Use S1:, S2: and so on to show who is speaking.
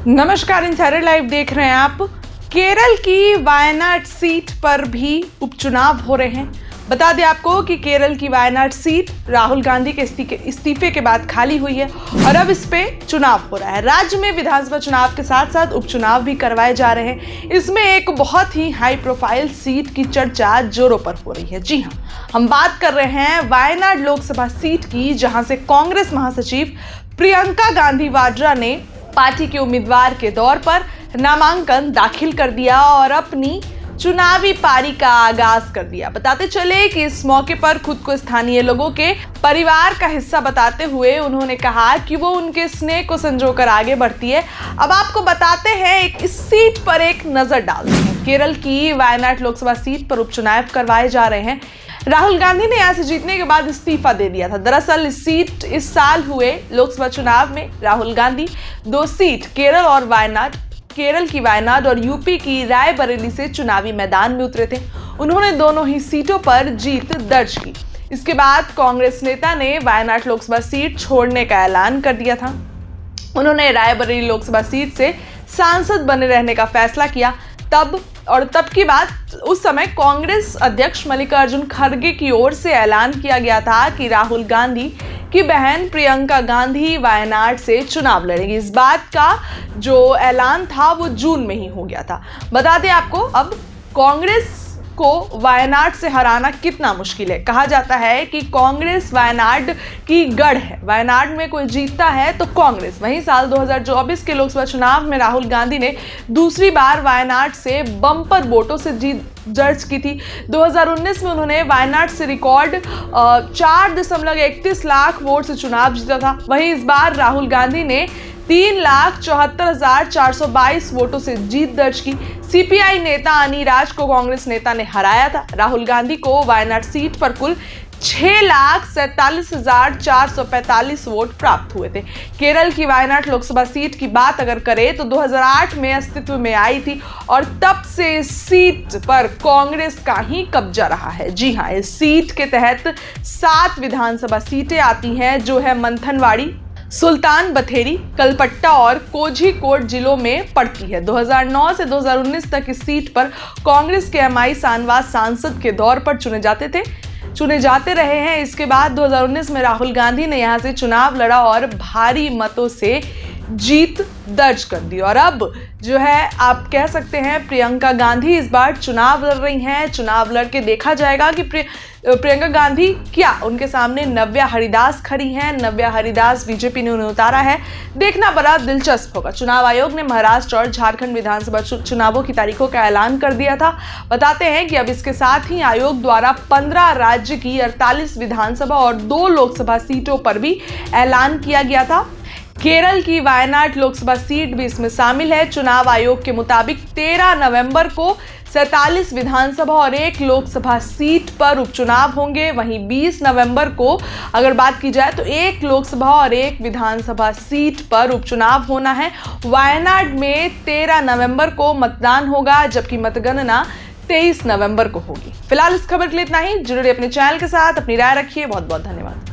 S1: नमस्कार, insider live देख रहे हैं आप। केरल की वायनाड सीट पर भी उपचुनाव हो रहे हैं। बता दें आपको कि केरल की वायनाड सीट राहुल गांधी के इस्तीफे के बाद खाली हुई है और अब इस पे चुनाव हो रहा है। राज्य में विधानसभा चुनाव के साथ साथ उपचुनाव भी करवाए जा रहे हैं। इसमें एक बहुत ही हाई प्रोफाइल सीट की चर्चा जोरों पर हो रही है। जी हाँ, हम बात कर रहे हैं वायनाड लोकसभा सीट की, जहां से कांग्रेस महासचिव प्रियंका गांधी वाड्रा ने पार्टी के उम्मीदवार के तौर पर नामांकन दाखिल कर दिया और अपनी चुनावी पारी का आगाज कर दिया। बताते चले कि इस मौके पर खुद को स्थानीय लोगों के परिवार का हिस्सा बताते हुए उन्होंने कहा कि वो उनके स्नेह को संजोकर आगे बढ़ती है। अब आपको बताते हैं इस सीट पर एक नजर डालते हैं। केरल की वायनाड लोकसभा सीट पर उपचुनाव करवाए जा रहे हैं। राहुल गांधी ने यहां से जीतने के बाद इस्तीफा दे दिया था। दरअसल इस साल हुए लोकसभा चुनाव में राहुल गांधी 2 सीट केरल की वायनाड और यूपी की रायबरेली से चुनावी मैदान में उतरे थे। उन्होंने दोनों ही सीटों पर जीत दर्ज की। इसके बाद कांग्रेस नेता ने वायनाड लोकसभा सीट छोड़ने का ऐलान कर दिया था। उन्होंने रायबरेली लोकसभा सीट से सांसद बने रहने का फैसला किया। तब की बात, उस समय कांग्रेस अध्यक्ष मल्लिकार्जुन खड़गे की ओर से ऐलान किया गया था कि राहुल गांधी की बहन प्रियंका गांधी वायनाड से चुनाव लड़ेंगी। इस बात का जो ऐलान था वो जून में ही हो गया था। बता दें आपको, अब कांग्रेस को वायनाड से हराना कितना मुश्किल है। कहा जाता है कि कांग्रेस वायनाड की गढ़ है। वायनाड में कोई जीतता है तो कांग्रेस। वहीं साल 2024 के लोकसभा चुनाव में राहुल गांधी ने दूसरी बार वायनाड से बम्पर वोटों से जीत दर्ज की थी। 2019 में उन्होंने वायनाड से रिकॉर्ड 4.31 लाख वोट से चुनाव जीता था। वहीं इस बार राहुल गांधी ने 3,74,422 वोटों से जीत दर्ज की। सीपीआई नेता अनी राज को कांग्रेस नेता ने हराया था। राहुल गांधी को वायनाड सीट पर कुल 6,47,445 वोट प्राप्त हुए थे। केरल की वायनाड लोकसभा सीट की बात अगर करें तो 2008 में अस्तित्व में आई थी और तब से इस सीट पर कांग्रेस का ही कब्जा रहा है। जी हाँ, इस सीट के तहत 7 विधानसभा सीटें आती हैं, जो है मंथनवाड़ी, सुल्तान बथेरी, कलपट्टा और कोझीकोड जिलों में पड़ती है। 2009 से 2019 तक इस सीट पर कांग्रेस के एमआई शानवाज सांसद के तौर पर चुने जाते रहे हैं। इसके बाद 2019 में राहुल गांधी ने यहां से चुनाव लड़ा और भारी मतों से जीत दर्ज कर दी। और अब जो है, आप कह सकते हैं प्रियंका गांधी इस बार चुनाव लड़ रही हैं। चुनाव लड़ के देखा जाएगा कि प्रियंका गांधी क्या उनके सामने नव्या हरिदास खड़ी हैं। नव्या हरिदास बीजेपी ने उन्हें उतारा है। देखना बड़ा दिलचस्प होगा। चुनाव आयोग ने महाराष्ट्र और झारखंड विधानसभा चुनावों की तारीखों का ऐलान कर दिया था। बताते हैं कि अब इसके साथ ही आयोग द्वारा 15 राज्य की 48 विधानसभा और 2 लोकसभा सीटों पर भी ऐलान किया गया था। केरल की वायनाड लोकसभा सीट भी इसमें शामिल है। चुनाव आयोग के मुताबिक 13 नवंबर को 47 विधानसभा और 1 लोकसभा सीट पर उपचुनाव होंगे। वहीं 20 नवंबर को अगर बात की जाए तो 1 लोकसभा और 1 विधानसभा सीट पर उपचुनाव होना है। वायनाड में 13 नवंबर को मतदान होगा, जबकि मतगणना 23 नवंबर को होगी। फिलहाल इस खबर के लिए इतना ही। जुड़े अपने चैनल के साथ, अपनी राय रखिए। बहुत बहुत धन्यवाद।